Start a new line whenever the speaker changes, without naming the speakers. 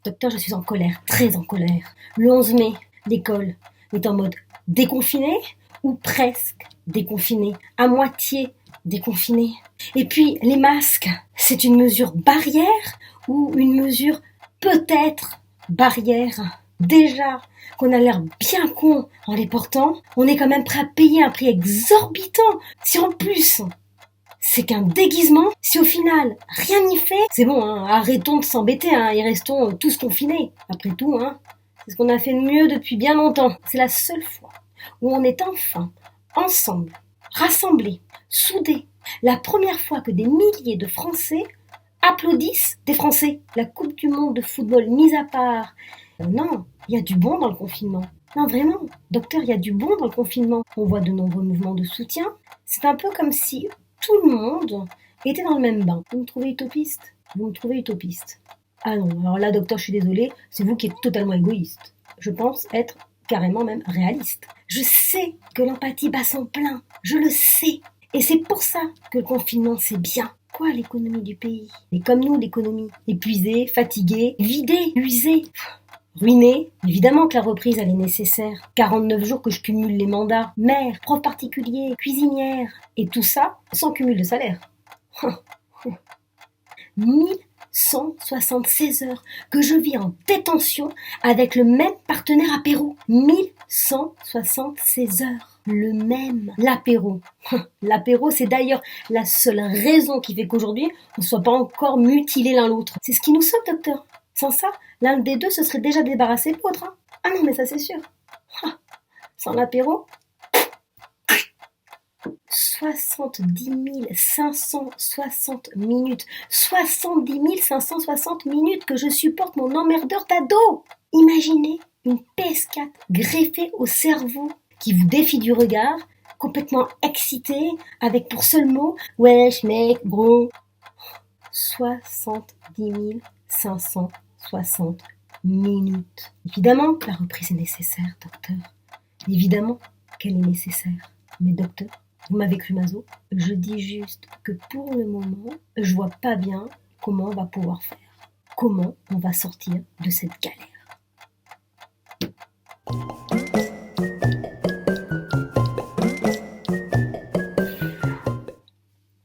Docteur, je suis en colère, très en colère. Le 11 mai, l'école est en mode déconfiné ou presque déconfiné, à moitié déconfiné. Et puis, les masques, c'est une mesure barrière ou une mesure peut-être barrière? Déjà qu'on a l'air bien con en les portant, on est quand même prêt à payer un prix exorbitant. Si en plus c'est qu'un déguisement, si au final rien n'y fait, c'est bon, hein, arrêtons de s'embêter et restons tous confinés. Après tout, c'est ce qu'on a fait de mieux depuis bien longtemps. C'est la seule fois où on est enfin ensemble, rassemblés, soudés. La première fois que des milliers de Français applaudissent des Français. La Coupe du Monde de football mise à part. Non, il y a du bon dans le confinement. Non, vraiment, docteur, il y a du bon dans le confinement. On voit de nombreux mouvements de soutien. C'est un peu comme si tout le monde était dans le même bain. Vous me trouvez utopiste? Vous me trouvez utopiste? Ah non, alors là, docteur, je suis désolée, c'est vous qui êtes totalement égoïste. Je pense être carrément même réaliste. Je sais que l'empathie bat son plein, je le sais. Et c'est pour ça que le confinement, c'est bien. Quoi, l'économie du pays? Et comme nous, l'économie. Épuisée, fatiguée, vidée, usée. Ruinée, évidemment que la reprise elle est nécessaire. 49 jours que je cumule les mandats, mère, prof particulier, cuisinière, et tout ça sans cumul de salaire. 1176 heures que je vis en détention avec le même partenaire apéro. 1176 heures. Le même. L'apéro. L'apéro, c'est d'ailleurs la seule raison qui fait qu'aujourd'hui, on ne soit pas encore mutilés l'un l'autre. C'est ce qui nous sauve, docteur. Sans ça, l'un des deux se serait déjà débarrassé de l'autre. Ah non, mais ça c'est sûr. Sans l'apéro, 70 560 minutes. 70 560 minutes que je supporte mon emmerdeur d'ado. Imaginez une PS4 greffée au cerveau qui vous défie du regard, complètement excité, avec pour seul mot « Wesh mec, gros ». 70 560 minutes. Évidemment que la reprise est nécessaire, docteur. Évidemment qu'elle est nécessaire. Mais docteur, vous m'avez cru maso? Je dis juste que pour le moment, je vois pas bien comment on va pouvoir faire. Comment on va sortir de cette galère.